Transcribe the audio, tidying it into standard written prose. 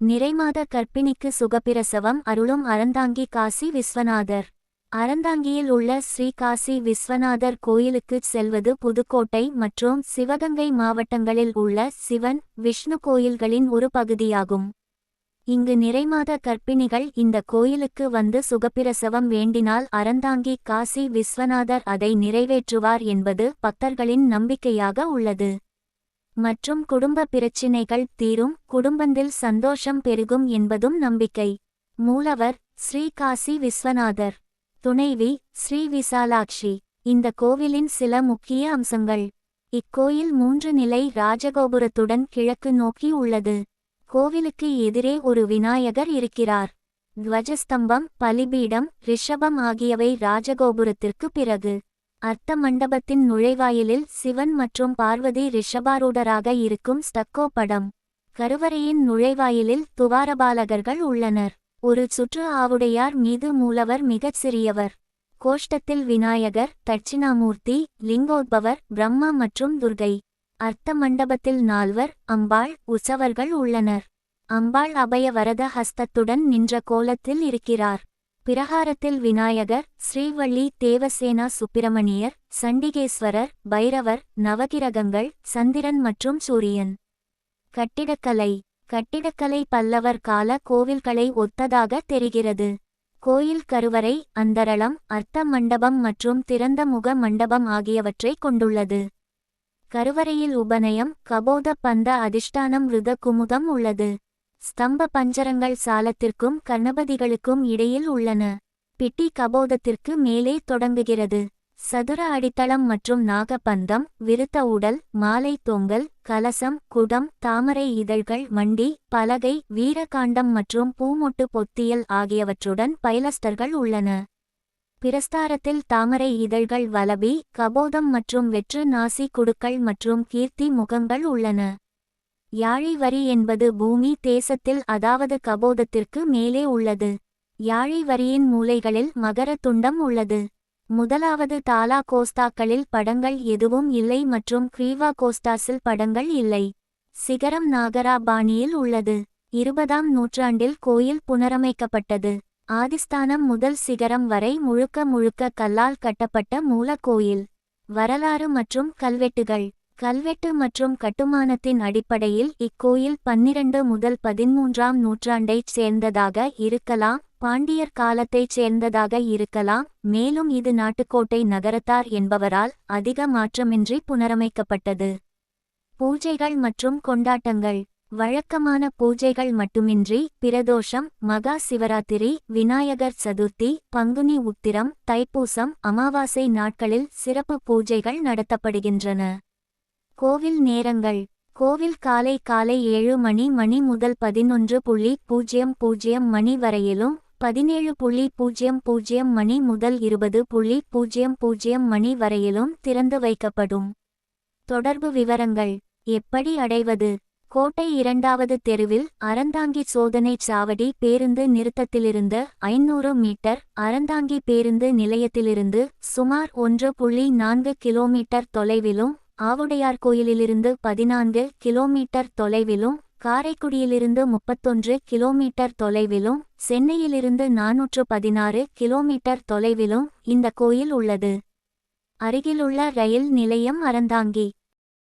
நிறைமாத கர்ப்பிணிக்கு சுகப்பிரசவம் அருளும் அறந்தாங்கி காசி விஸ்வநாதர். அறந்தாங்கியில் உள்ள ஸ்ரீ காசி விஸ்வநாதர் கோயிலுக்குச் செல்வது புதுக்கோட்டை மற்றும் சிவகங்கை மாவட்டங்களில் உள்ள சிவன் விஷ்ணு கோயில்களின் ஒரு பகுதியாகும். இங்கு நிறைமாத கர்ப்பிணிகள் இந்த கோயிலுக்கு வந்து சுகப்பிரசவம் வேண்டினால் அறந்தாங்கி காசி விஸ்வநாதர் அதை நிறைவேற்றுவார் என்பது பக்தர்களின் நம்பிக்கையாக உள்ளது. மற்றும் குடும்ப பிரச்சினைகள் தீரும், குடும்பத்தில் சந்தோஷம் பெருகும் என்பதும் நம்பிக்கை. மூலவர் ஸ்ரீ காசி விஸ்வநாதர். துணைவி ஸ்ரீ விசாலாட்சி. இந்த கோவிலின் சில முக்கிய அம்சங்கள். இக்கோயில் 3 நிலை ராஜகோபுரத்துடன் கிழக்கு நோக்கி உள்ளது. கோவிலுக்கு எதிரே ஒரு விநாயகர் இருக்கிறார். துவஜஸ்தம்பம், பலிபீடம், ரிஷபம் ஆகியவை ராஜகோபுரத்திற்கு பிறகு. அர்த்த மண்டபத்தின் நுழைவாயிலில் சிவன் மற்றும் பார்வதி ரிஷபாரூடராக இருக்கும் ஸ்டக்கோ படம். கருவறையின் நுழைவாயிலில் துவாரபாலகர்கள் உள்ளனர். ஒரு சுற்று ஆவுடையார் மீது மூலவர் மிகச் சிறியவர். கோஷ்டத்தில் விநாயகர், தட்சிணாமூர்த்தி, லிங்கோத்பவர், பிரம்மா மற்றும் துர்கை. அர்த்த மண்டபத்தில் 4 அம்பாள், உற்சவர்கள் உள்ளனர். அம்பாள் அபய வரத ஹஸ்தத்துடன் நின்ற கோலத்தில் இருக்கிறார். பிரகாரத்தில் விநாயகர், ஸ்ரீவள்ளி தேவசேனா சுப்பிரமணியர், சண்டிகேஸ்வரர், பைரவர், நவகிரகங்கள், சந்திரன் மற்றும் சூரியன். கட்டிடக்கலை. கட்டிடக்கலை பல்லவர் கால கோவில்களை ஒத்ததாக தெரிகிறது. கோயில் கருவறை, அந்தரளம், அர்த்த மண்டபம் மற்றும் திறந்த முக மண்டபம் ஆகியவற்றை கொண்டுள்ளது. கருவறையில் உபநயம், கபோத பந்த அதிஷ்டானம் ருத குமுதம் உள்ளது. ஸ்தம்ப பஞ்சரங்கள் சாலத்திற்கும் கர்ணபதிகளுக்கும் இடையில் உள்ளன. பிட்டி கபோதத்திற்கு மேலே தொடங்குகிறது. சதுர அடித்தளம் மற்றும் நாகபந்தம், விருத்த உடல், மாலை தொங்கல், கலசம், குடம், தாமரை இதழ்கள், மண்டி, பலகை, வீரகாண்டம் மற்றும் பூமொட்டு பொத்தியல் ஆகியவற்றுடன் பைலஸ்டர்கள் உள்ளன. பிரஸ்தாரத்தில் தாமரை இதழ்கள், வலபி, கபோதம் மற்றும் வெற்று நாசி குடுக்கள் மற்றும் கீர்த்தி முகங்கள் உள்ளன. யாழி வரி என்பது பூமி தேசத்தில் அதாவது கபோதத்திற்கு மேலே உள்ளது. யாழி வரியின் மூலைகளில் மகர துண்டம் உள்ளது. முதலாவது தாலா கோஸ்தாக்களில் படங்கள் எதுவும் இல்லை மற்றும் கிரீவா கோஸ்டாஸில் படங்கள் இல்லை. சிகரம் நாகரா பாணியில் உள்ளது. 20ஆம் நூற்றாண்டில் கோயில் புனரமைக்கப்பட்டது. ஆதிஸ்தானம் முதல் சிகரம் வரை முழுக்க முழுக்க கல்லால் கட்டப்பட்ட மூல கோயில். வரலாறு மற்றும் கல்வெட்டுகள். கல்வெட்டு மற்றும் கட்டுமானத்தின் அடிப்படையில் இக்கோயில் 12 முதல் 13ஆம் நூற்றாண்டைச் சேர்ந்ததாக இருக்கலாம், பாண்டியர் காலத்தைச் சேர்ந்ததாக இருக்கலாம், மேலும் இது நாட்டுக்கோட்டை நகரத்தார் என்பவரால் அதிக மாற்றமின்றி புனரமைக்கப்பட்டது. பூஜைகள் மற்றும் கொண்டாட்டங்கள். வழக்கமான பூஜைகள் மட்டுமின்றி பிரதோஷம், மகா சிவராத்திரி, விநாயகர் சதுர்த்தி, பங்குனி உத்திரம், தைப்பூசம், அமாவாசை நாட்களில் சிறப்பு பூஜைகள் நடத்தப்படுகின்றன. கோவில் நேரங்கள். கோவில் காலை 7 மணி முதல் 11:00 மணி வரையிலும், 17:00 மணி முதல் 20:00 மணி வரையிலும் திறந்து வைக்கப்படும். தொடர்பு விவரங்கள். எப்படி அடைவது? கோட்டை 2வது தெருவில் அறந்தாங்கி சோதனைச் சாவடி பேருந்து நிறுத்தத்திலிருந்து 500 மீட்டர், அறந்தாங்கி பேருந்து நிலையத்திலிருந்து சுமார் 1.4 கிலோமீட்டர் தொலைவிலும், ஆவுடையார் கோயிலிலிருந்து 14 கிலோமீட்டர் தொலைவிலும், காரைக்குடியிலிருந்து 31 கிலோமீட்டர் தொலைவிலும், சென்னையிலிருந்து 416 கிலோமீட்டர் தொலைவிலும் இந்த கோயில் உள்ளது. அருகிலுள்ள ரயில் நிலையம் அறந்தாங்கி.